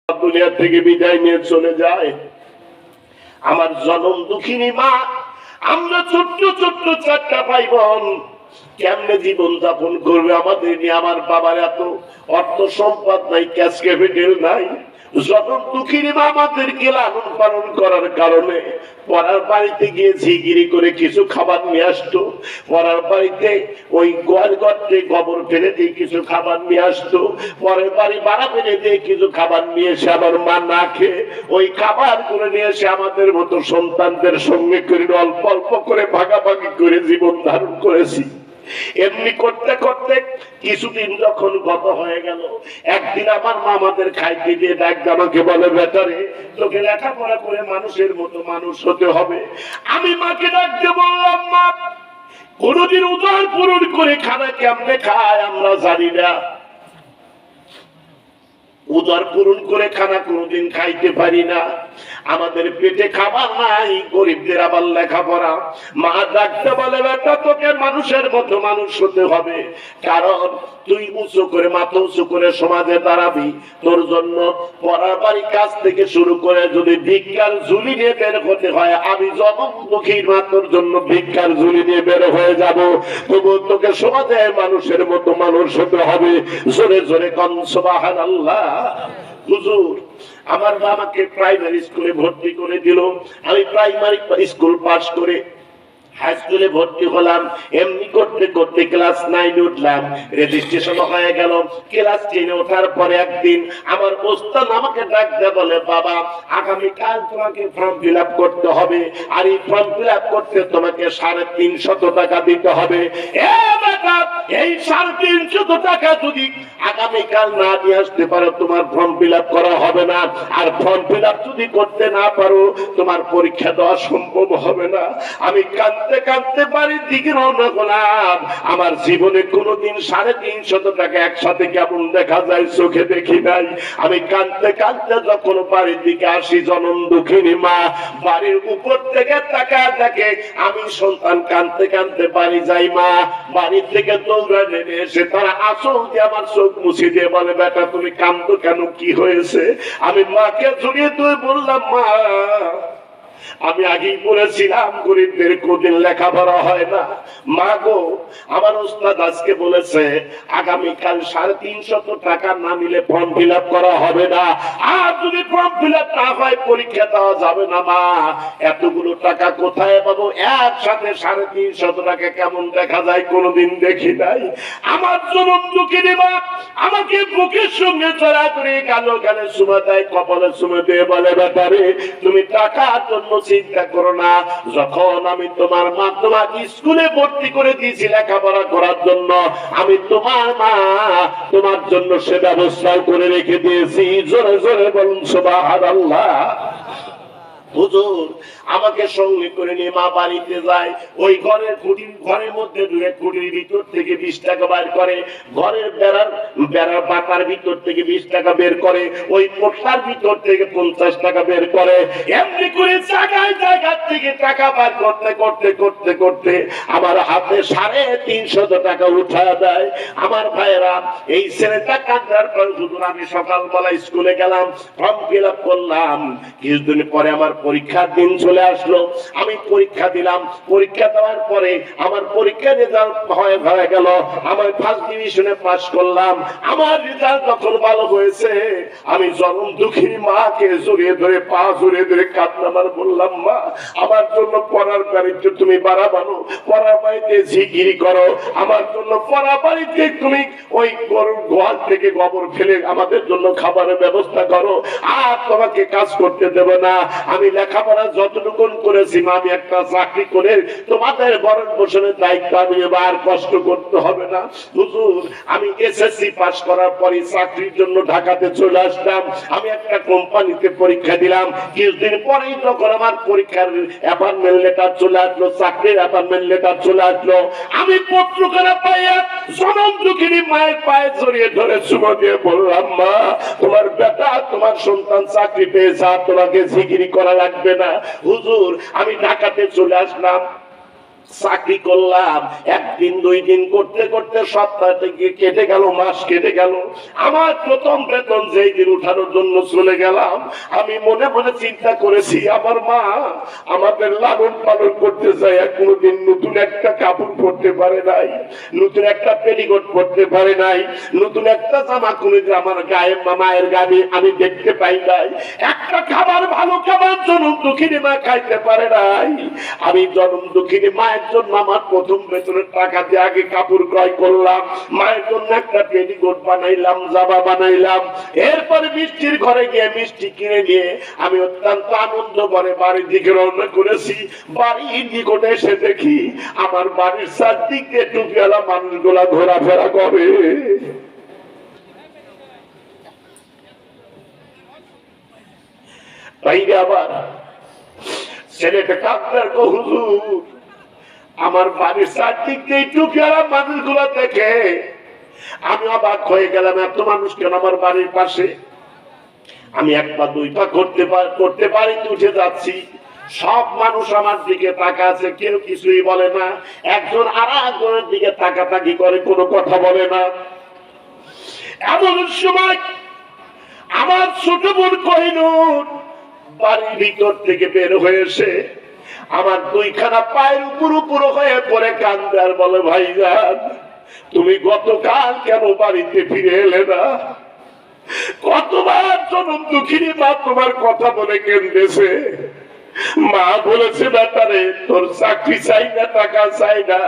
দুনিয়া থেকে বিদায় নিয়ে চলে যায়। আমার জনম দুঃখিনী মা, আমরা ছোট্ট ছোট্ট চারটা ভাই বোন কেমনে জীবন যাপন করবে আমাদের নিয়ে? আমার বাবার এত অর্থ সম্পদ নাই, ক্যাশ ক্যাপিটাল নাই। জনম দুঃখিনী মা আমাদেরকে লালন পালন করার কারণে পরার বাড়িতে গিয়ে ঝিগিরি করে কিছু খাবার নিয়ে আসতো। পরার বাড়িতে ওই গোয়াল গর্তে গোবর ফেলে দিয়ে কিছু খাবার নিয়ে আসতো। পরের বাড়ি ভাড়া ফেলে দিয়ে কিছু খাবার নিয়ে এসে আবার মা না খেয়ে ওই খাবার করে নিয়ে এসে আমাদের মতো সন্তানদের সঙ্গে করে অল্প অল্প করে ভাগাভাগি করে জীবন ধারণ করেছি। এমনি করতে করতে কিছুদিন যখন গত হয়ে গেল, একদিন আমার মা আমাদের খাইতে দিয়ে ডাক আমাকে বলে, বেটারে তোকে লেখাপড়া করে মানুষের মতো মানুষ হতে হবে। আমি মাকে ডাকতে বললাম, মা কোনদিন উদার পূরণ করে খানা কেমনে খায় আমরা জানি না, উদার পূরণ করে খানা কোনদিন খাইতে পারি না, আমাদের পেটে খাবার নাই, গরিবদের আবার লেখাপড়া। মা ডাকতে বলে, বেটা তোকে মানুষের মতো মানুষ হতে হবে, কারণ তুই উঁচু করে মাথা উঁচু করে সমাজে দাঁড়াবি। তোর জন্য পড়ার বাড়ি কাজ থেকে শুরু করে যদি ভিক্ষার ঝুলি নিয়ে বের হতে হয়, আমি জনম দুঃখীর মা তোর জন্য ভিক্ষার ঝুলি নিয়ে বের হয়ে যাব, তবু তোকে সমাজে মানুষের মতো মানুষ হতে হবে। জোরে জোরে কোন সুবহানাল্লাহ। হুজুর আমার বাবাকে প্রাইমারি স্কুলে ভর্তি করে দিল। আমি প্রাইমারি স্কুল পাস করে হাই স্কুলে ভর্তি হলাম। এমনি করতে করতে ক্লাস 9 উঠলাম, রেজিস্ট্রেশন হয়ে গেল। ক্লাস 10 ওঠার পরে একদিন আমার ওস্তাদ আমাকে ডাক দিয়ে বলে, বাবা আগামীকাল তোমাকে ফর্ম ফিল আপ করতে হবে, আর এই ফর্ম ফিল আপ করতে তোমাকে 350 টাকা দিতে হবে। এই 350 টাকা যদি আগামীকাল না দিয়ে আসতে পারো তোমার ফর্ম ফিল আপ করা হবে না, আর ফর্ম ফিল আপ যদি করতে না পারো তোমার পরীক্ষা দেওয়া সম্ভব হবে না। আমি কাঁদতে কাঁদতে বাড়ির দিকে রওনা করলাম। আমার জীবনে কোনোদিন 350 টাকা একসাথে কেমন দেখা যায় চোখে দেখি নাই। আমি কাঁদতে কাঁদতে যখন বাড়ির দিকে আসি, জনম দুঃখিনী মা বাড়ির উপর থেকে তাকায় দেখে আমি সন্তান কাঁদতে কাঁদতে বাড়ি যাই। মা বাড়ির থেকে দৌড়া নেমে এসে তারা আসল দিয়ে আমার চোখ মুছে দিয়ে বলে, বেটা তুমি কাঁদো কেন, কি হয়েছে? আমি মাকে জড়িয়ে তুই বললাম, মা আমি আগেই বলেছিলাম গরিবদের কোনদিন লেখাপড়া হয় না। মা গো আমার ওস্তাদ আজকে বলেছে আগামীকাল 350 টাকা না নিলে ফর্ম ফিল আপ করা হবে না, আর যদি ফর্ম ফিল আপ না হয় পরীক্ষা দেওয়া যাবে না। মা এতগুলো টাকা কোথায় পাবো? একসাথে 350 টাকা কেমন দেখা যায় কোনোদিন দেখি নাই। আমার জনম দুঃখিনী মা আমাকে বুকের সঙ্গে চড়া করে কালো গালে চুমা দেয়, কপালে চুমে দিয়ে বলে, বেটারে তুমি টাকার জন্য চিন্তা করো না, যখন আমি তোমার মা তোমাকে স্কুলে ভর্তি করে দিয়েছি লেখাপড়া করার জন্য, আমি তোমার মা তোমার জন্য সে ব্যবস্থাও করে রেখে দিয়েছি। জোরে জোরে বলুন সুবহানাল্লাহ। হুজুর আমাকে সঙ্গে করে নিয়ে মা বাড়িতে যায়। ওই ঘরের মধ্যে ঢুকে খুঁটির ভিতর থেকে 20 টাকা বের করে, ঘরের বেড়ার পাতার ভিতর থেকে 20 টাকা বের করে, ওই পোটলার ভিতর থেকে 50 টাকা বের করে। এমনি করে জায়গায় জায়গা থেকে টাকা বের করতে করতে করতে করতে আমার হাতে 350 টাকা উঠা দেয়। আমার ভাইয়েরা এই ছেলেটা কাঁদার পর হুজুর আমি সকালবেলা স্কুলে গেলাম, ফর্ম ফিল আপ করলাম। কিছুদিন পরে আমার পরীক্ষার দিন চলে আসলো। আমি পরীক্ষা দিলাম। পরীক্ষা দেওয়ার পরে আমার পরীক্ষার রেজাল্ট হয়ে গেল। আমার ফার্স্ট ডিভিশনে পাস করলাম। আমার রেজাল্ট যখন ভালো হয়েছে, আমি জনম দুঃখিনী মাকে জড়িয়ে ধরে পা জড়িয়ে ধরে কাঁদলাম আর বললাম, মা আমার জন্য পড়ার বাড়িতে তুমি বাড়াবানো, পড়ার বাড়িতে ঝিগিরি করো, আমার জন্য পড়ার বাড়িতে তুমি ওই গরুর গোয়াল থেকে গোবর ফেলে আমাদের জন্য খাবারের ব্যবস্থা করো, আর তোমাকে কাজ করতে দেব না। আমি লেখাপড়া যতটুকু করেছি মা, আমি একটা চাকরি করে তোমাদের ভরণ পোষণের দায়িত্ব আমি এবার কষ্ট করতে হবে না। হুজুর আমি এসএসসি পাস করার পরে চাকরির জন্য ঢাকাতে চলে আসলাম। আমি একটা কোম্পানিতে পরীক্ষা দিলাম। কিছুদিন পরেই যখন আমার পরীক্ষার অ্যাপয়েন্টমেন্ট লেটার চলে আসলো, চাকরির অ্যাপয়েন্টমেন্ট লেটার চলে আসলো, আমি পত্রখানা পাইয়া জনম দুঃখিনী মায়ের পায়ে জড়িয়ে ধরে চুমো দিয়ে বললাম, মা তোমার বেটা তোমার সন্তান চাকরি পেয়েছে, আর তোমাকে জিকিরি করা লাগবে না। হুজুর আমি ঢাকাতে চলে আসলাম। চাকরি করলাম, একদিন দুই দিন করতে করতে সপ্তাহ থেকে কেটে গেল, মাস কেটে গেল। আমার প্রথম বেতন যেই দিন উঠানোর জন্য চলে গেলাম, আমি মনে মনে চিন্তা করেছি আমার মা আমাদের লালন পালন করতে যায়, কোনোদিন নতুন একটা কাপড় পরতে পারে নাই, নতুন একটা পেটিকোট পরতে পারে নাই, নতুন একটা জামা কোনোদিন আমার গায়ে মায়ের গায়ে আমি দেখতে পাই নাই, একটা খাবার ভালো খাবার জনম দুঃখিনী মা খাইতে পারে নাই। আমি জনম দুঃখিনী মায়ের জন্য আমার প্রথম বেতনের টাকা দিয়ে আগে কাপড় ক্রয় করলাম, মায়ের জন্য একটা পেটিকোট বানাইলাম, জামা বানাইলাম। এরপরে মিষ্টির ঘরে গিয়ে মিষ্টি কিনে নিয়ে আমি অত্যন্ত আনন্দ করে বাড়ির দিকে রওনা করেছি। বাড়ির নিকটে এসে দেখি আমার বাড়ির চারদিকে টুপিওয়ালা মানুষগুলা ঘোরাফেরা করে। বাইরে আবার ছেলেটা কাঁদতে, হুজুর আমার বাড়ির চারদিক দিয়ে টুপিওয়ালা মানুষগুলা দেখে আমি অবাক হয়ে গেলাম, এত মানুষ কেন আমার বাড়ির পাশে? আমি এক পা দুই পা করতে পারি, উঠে যাচ্ছি, সব মানুষ আমার দিকে তাকাচ্ছে, কেউ কিছুই বলে না, একজন আর একজনের দিকে তাকাতাকি করে, কোনো কথা বলে না। এমন সময় আমার ছোট বোন কোহিনূর বাড়ির ভিতর থেকে বের হয়েছে, আমার দুইখানা পায়ের উপর উপর হয়ে পড়ে কান্দে আর বলে, ভাইজান তুমি গতকাল কেন বাড়িতে ফিরে এলে না? কতবার জনম দুঃখিনী মা তোমার কথা বলে কেঁদেছে। মা বলেছে, ব্যাটারে তোর চাকরি চাই না, টাকা চাই না,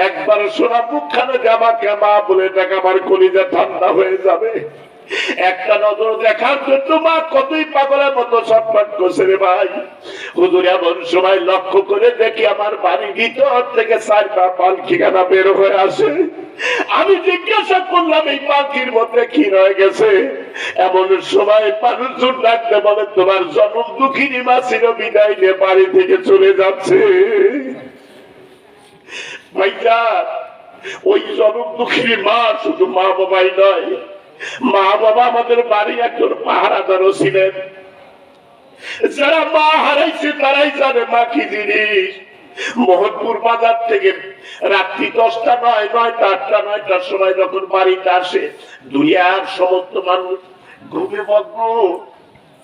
একবার সোনা মুখখানে জামাকে মা বলে টাকা আমার কলিজা ঠান্ডা হয়ে যাবে। একটা নজর দেখার জন্য মা কতই পাগলের মতো ছটফট করছে রে ভাই। হুজুর এমন সময় লক্ষ্য করে দেখি আমার বাড়ির ভিতর থেকে 4 পা পালকিখানা বের হয়ে আসে। আমি জিজ্ঞাসা করলাম এই পাখির মধ্যে কি রয়ে গেছে? এমন সময় মানুষজন ডাকতে বলে, তোমার জনম দুঃখিনী মা ছিল বিদায় নিয়ে বাড়ি থেকে চলে যাচ্ছে। ভাইজান ওই জনম দুঃখিনী মা শুধু মা বাবাই নয়, মা বাবা আমাদের বাড়ি একজন পাহারাদারও ছিলেন। যারা মা হারাইছে তারাই জানে মা কি জিনিস। মোহনপুর বাজার থেকে রাত্রি 10টা নয়, 9টা 8টা 9টার সময় যখন বাড়িতে আসে, দুনিয়ার সমস্ত মানুষ ঘুমে মগ্ন,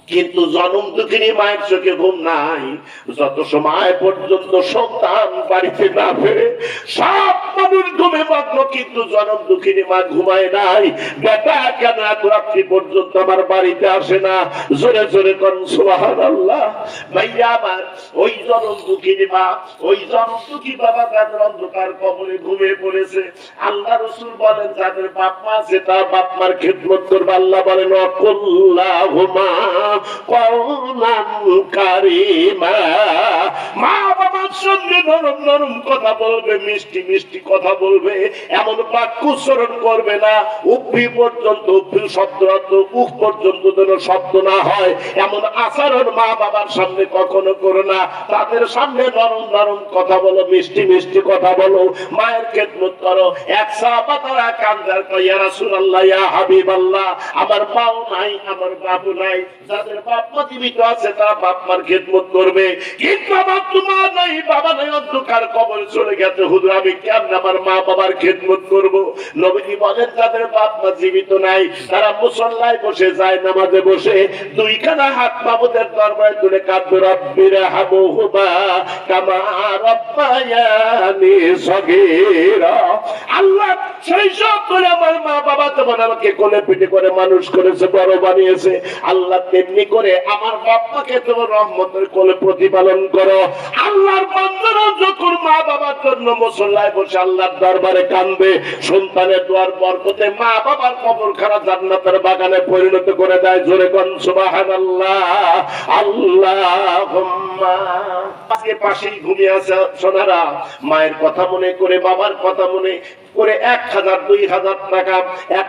কিন্তু জনম দুঃখিনী মায়ের চোখে ঘুম নাই। যত সময় পর্যন্ত সন্তান বাড়িতে না ফেরে সব মানুষ ঘুমে মগ্ন, কিন্তু জনম দুঃখিনী মা ঘুমায় নাই। বেটা কেন এত রাত্রি পর্যন্ত আমার বাড়িতে আসে না? জোরে জোরে কোন সুবহানাল্লাহ। ভাইয়া আমার ওই জনম দুঃখিনী মা, ওই জনম দুঃখী বাবা তাদের অন্ধকার কবরে ঘুমিয়ে পড়েছে। আল্লাহ রাসূল বলেন, যাদের বাপ মা আছে তার বাপ মার খেদমত করবে। আল্লাহ বলেন, আল্লাহুম্মা মা বাবার সঙ্গে নরম নরম কথা বলবে, মিষ্টি মিষ্টি কথা বলবে, এমন বাক্য উচ্চারণ করবে না উফি পর্যন্ত, উফি শব্দ উফ পর্যন্ত যেন শব্দ না হয়, এমন আচরণ মা বাবার সামনে কখনো করো না। তাদের সামনে নরম নরম কথা বলো, মিষ্টি মিষ্টি কথা বলো, মায়ের খেদমত করো। এক সাহাবা তারা কান্দার কয়, ইয়া রাসূলুল্লাহ, ইয়া হাবিবাল্লাহ, আমার মাও নাই, আমার বাবু নাই, যাদের বাপ মা জীবিত আছে তারা বাপ মার খেদমত করবে, কিন্তু আমার তোমার নাই, বাবা নাই, অন্ধকার কবরে চলে গেছে, হুজুর আমি কেমন আমার মা বাবার খেদমত করব? নবীজি বলেন, যাদের বাপ মা জীবিত নাই তারা মুসল্লায় বসে যায়, নামাজে বসে দুইখানা হাত মাবুদের দরবারে তুলে কাঁদবে, রব্বির হামহুমা কামা রাব্বায়ানি সগীরা। আল্লাহ শৈশব করে আমার মা বাবা যেমন আমাকে কোলে পিঠে করে মানুষ করেছে, বড় বানিয়েছে, আল্লাহ তেমনি করে আমার বাপ মাকে তোমার রহমতের কোলে প্রতিপালন করো। আল্লাহর বান্দারা যখন মা বাবার জন্য মুসল্লায় বসে আল্লাহর দরবারে কাঁদবে, সন্তানের দোয়ার বরকতে মা বাবার কবরখানা জান্নাতের বাগানে পরিণত করে দেয়। জোরে কোন সুবহানাল্লাহ। আল্লাহুম্মা আজকে পাশেই ঘুমিয়ে আছে সোনারা, মায়ের কথা মনে করে, বাবার কথা মনে করে 1000 2000 টাকা এক